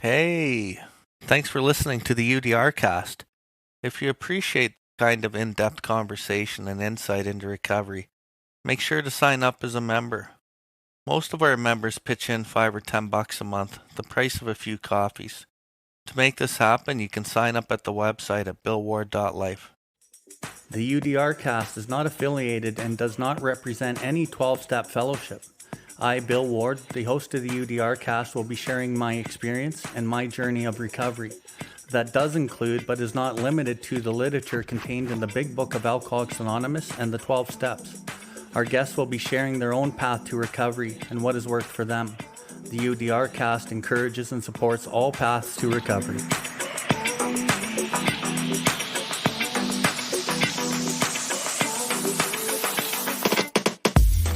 Hey, thanks for listening to the UDRcast. If you appreciate the kind of in-depth conversation and insight into recovery, make sure to sign up as a member. Most of our members pitch in $5 or $10 a month, the price of a few coffees. To make this happen, you can sign up at the website at Billwardlife. The UDRcast is not affiliated and does not represent any 12-step fellowship. I, Bill Ward, the host of the UDRcast, will be sharing my experience and my journey of recovery. That does include, but is not limited to, the literature contained in the Big Book of Alcoholics Anonymous and the 12 Steps. Our guests will be sharing their own path to recovery and what has worked for them. The UDRcast encourages and supports all paths to recovery.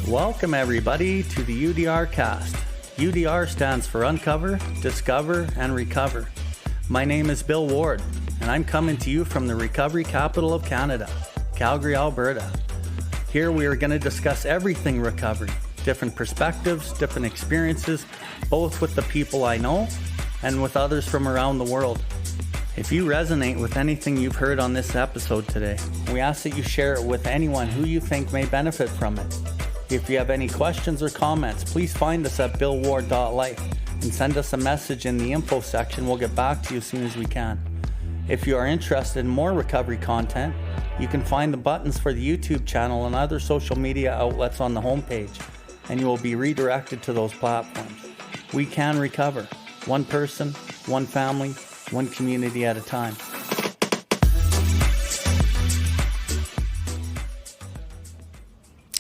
Welcome everybody to the UDRcast. UDR stands for Uncover, Discover, and Recover. My name is Bill Ward, and I'm coming to you from the recovery capital of Canada, Calgary, Alberta. Here we are going to discuss everything recovery, different perspectives, different experiences, both with the people I know and with others from around the world. If you resonate with anything you've heard on this episode today, we ask that you share it with anyone who you think may benefit from it. If you have any questions or comments, please find us at billward.life and send us a message in the info section. We'll get back to you as soon as we can. If you are interested in more recovery content, you can find the buttons for the YouTube channel and other social media outlets on the homepage, and you will be redirected to those platforms. We can recover, one person, one family, one community at a time.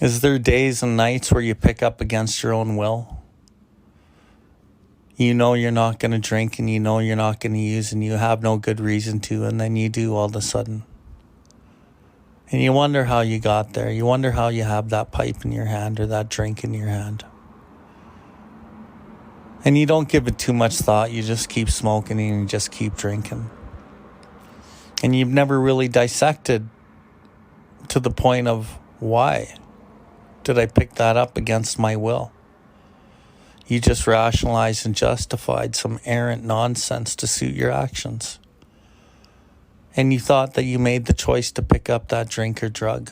Is there days and nights where you pick up against your own will? You know you're not going to drink and you know you're not going to use and you have no good reason to, and then you do all of a sudden. And you wonder how you got there. You wonder how you have that pipe in your hand or that drink in your hand. And you don't give it too much thought. You just keep smoking and you just keep drinking. And you've never really dissected to the point of why did I pick that up against my will? You just rationalized and justified some errant nonsense to suit your actions. And you thought that you made the choice to pick up that drink or drug.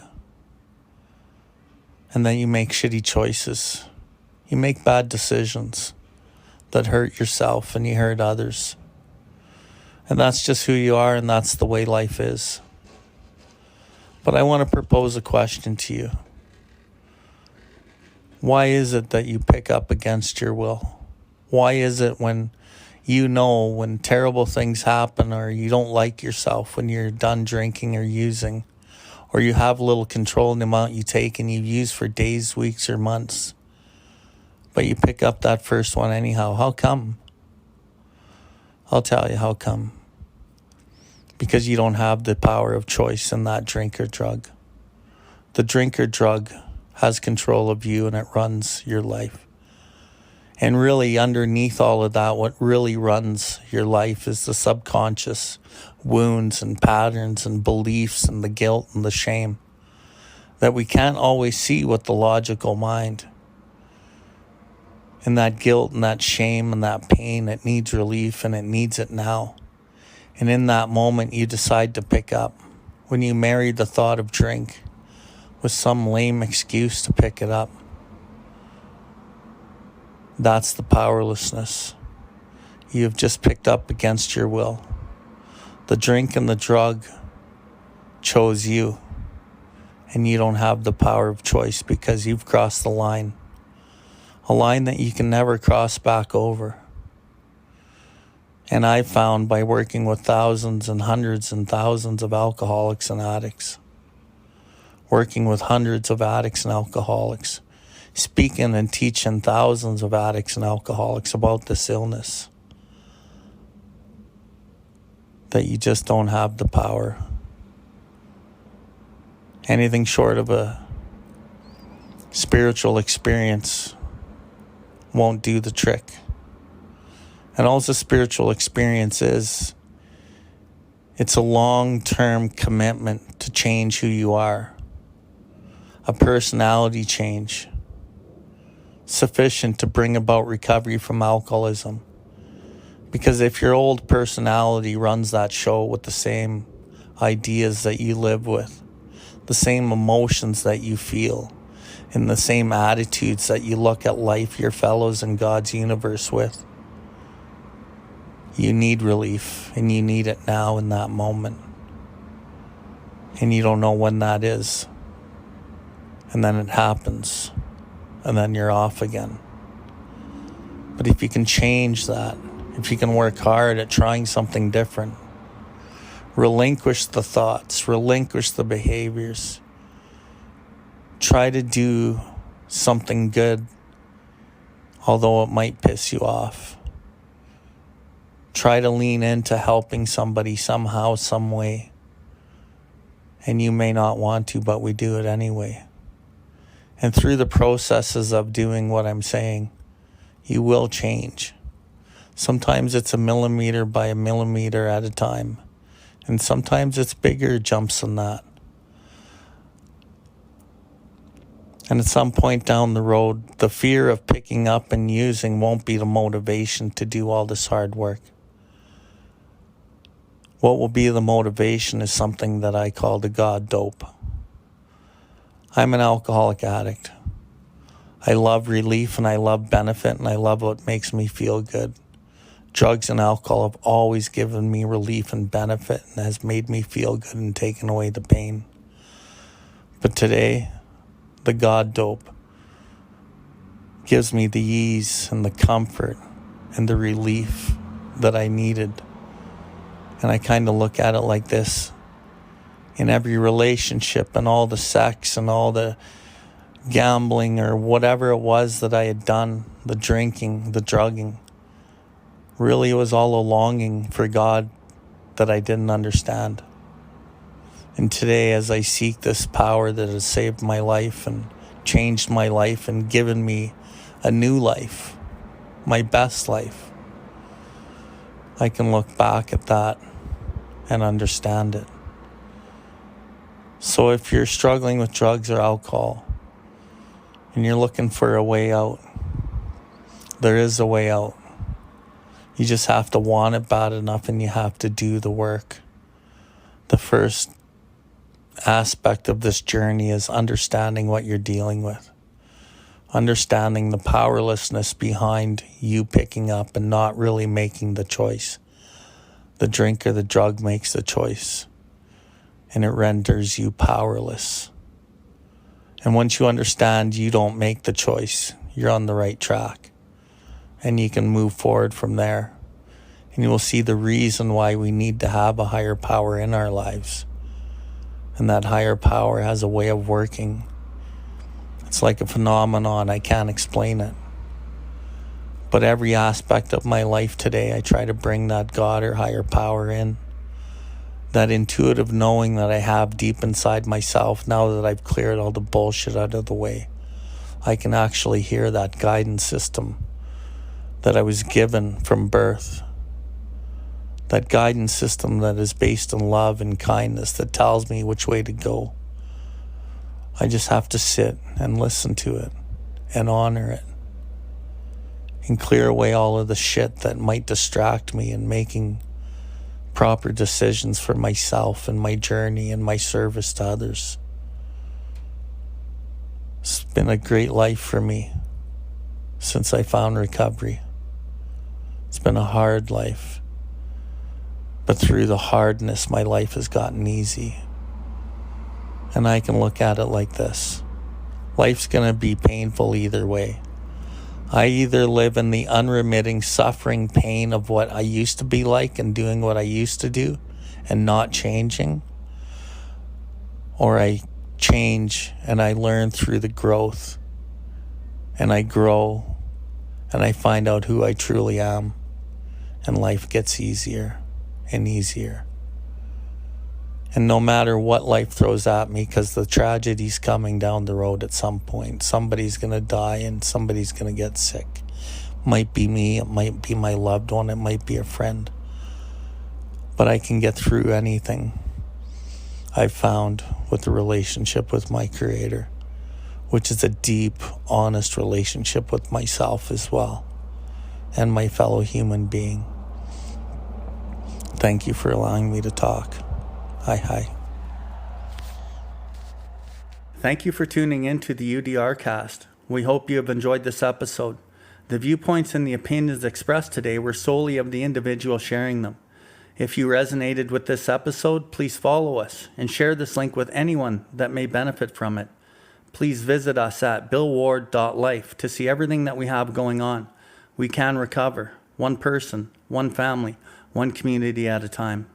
And then you make shitty choices. You make bad decisions that hurt yourself and you hurt others. And that's just who you are, and that's the way life is. But I want to propose a question to you. Why is it that you pick up against your will? Why is it when terrible things happen, or you don't like yourself when you're done drinking or using, or you have little control in the amount you take and you use for days, weeks, or months, but you pick up that first one anyhow? How come? I'll tell you how come. Because you don't have the power of choice in that drink or drug. The drink or drug has control of you and it runs your life. And really underneath all of that, what really runs your life is the subconscious wounds and patterns and beliefs and the guilt and the shame that we can't always see with the logical mind. And that guilt and that shame and that pain, it needs relief and it needs it now. And in that moment, you decide to pick up. When you marry the thought of drink with some lame excuse to pick it up, that's the powerlessness. You have just picked up against your will. The drink and the drug chose you, and you don't have the power of choice because you've crossed the line. A line that you can never cross back over. And I found by working with thousands and hundreds and thousands of alcoholics and addicts, working with hundreds of addicts and alcoholics, speaking and teaching thousands of addicts and alcoholics about this illness, that you just don't have the power. Anything short of a spiritual experience won't do the trick. And all the spiritual experience is, it's a long-term commitment to change who you are. A personality change sufficient to bring about recovery from alcoholism, Because if your old personality runs that show with the same ideas that you live with, the same emotions that you feel, and the same attitudes that you look at life, your fellows, and God's universe with, you need relief, and you need it now in that moment. And you don't know when that is. And then it happens, and then you're off again. But if you can change that, if you can work hard at trying something different, relinquish the thoughts, relinquish the behaviors, try to do something good, although it might piss you off. Try to lean into helping somebody somehow, some way. And you may not want to, but we do it anyway. And through the processes of doing what I'm saying, you will change. Sometimes it's 1mm by 1mm at a time. And sometimes it's bigger jumps than that. And at some point down the road, the fear of picking up and using won't be the motivation to do all this hard work. What will be the motivation is something that I call the God dope. I'm an alcoholic addict. I love relief and I love benefit and I love what makes me feel good. Drugs and alcohol have always given me relief and benefit and has made me feel good and taken away the pain. But today, the God dope gives me the ease and the comfort and the relief that I needed. And I kind of look at it like this. In every relationship and all the sex and all the gambling or whatever it was that I had done, the drinking, the drugging, really it was all a longing for God that I didn't understand. And today, as I seek this power that has saved my life and changed my life and given me a new life, my best life, I can look back at that and understand it. So if you're struggling with drugs or alcohol and you're looking for a way out, there is a way out. You just have to want it bad enough and you have to do the work. The first aspect of this journey is understanding what you're dealing with. Understanding the powerlessness behind you picking up and not really making the choice. The drink or the drug makes the choice, and it renders you powerless. And once you understand you don't make the choice, you're on the right track, and you can move forward from there. And you will see the reason why we need to have a higher power in our lives. And that higher power has a way of working. It's like a phenomenon. I can't explain it. But every aspect of my life today, I try to bring that God or higher power in. That intuitive knowing that I have deep inside myself, now that I've cleared all the bullshit out of the way. I can actually hear that guidance system that I was given from birth. That guidance system that is based on love and kindness that tells me which way to go. I just have to sit and listen to it and honor it and clear away all of the shit that might distract me in making proper decisions for myself and my journey and my service to others. It's been a great life for me since I found recovery. It's been a hard life. But through the hardness, my life has gotten easy. And I can look at it like this. Life's going to be painful either way. I either live in the unremitting suffering pain of what I used to be like and doing what I used to do and not changing, or I change and I learn through the growth and I grow and I find out who I truly am, and life gets easier and easier. And no matter what life throws at me, because the tragedy's coming down the road at some point. Somebody's going to die and somebody's going to get sick. Might be me, it might be my loved one, it might be a friend. But I can get through anything I've found with the relationship with my Creator, which is a deep, honest relationship with myself as well, and my fellow human being. thank you for allowing me to talk. Hi. Thank you for tuning in to the UDRcast. We hope you have enjoyed this episode. The viewpoints and the opinions expressed today were solely of the individual sharing them. If you resonated with this episode, please follow us and share this link with anyone that may benefit from it. Please visit us at Billwardlife to see everything that we have going on. We can recover, one person, one family, one community at a time.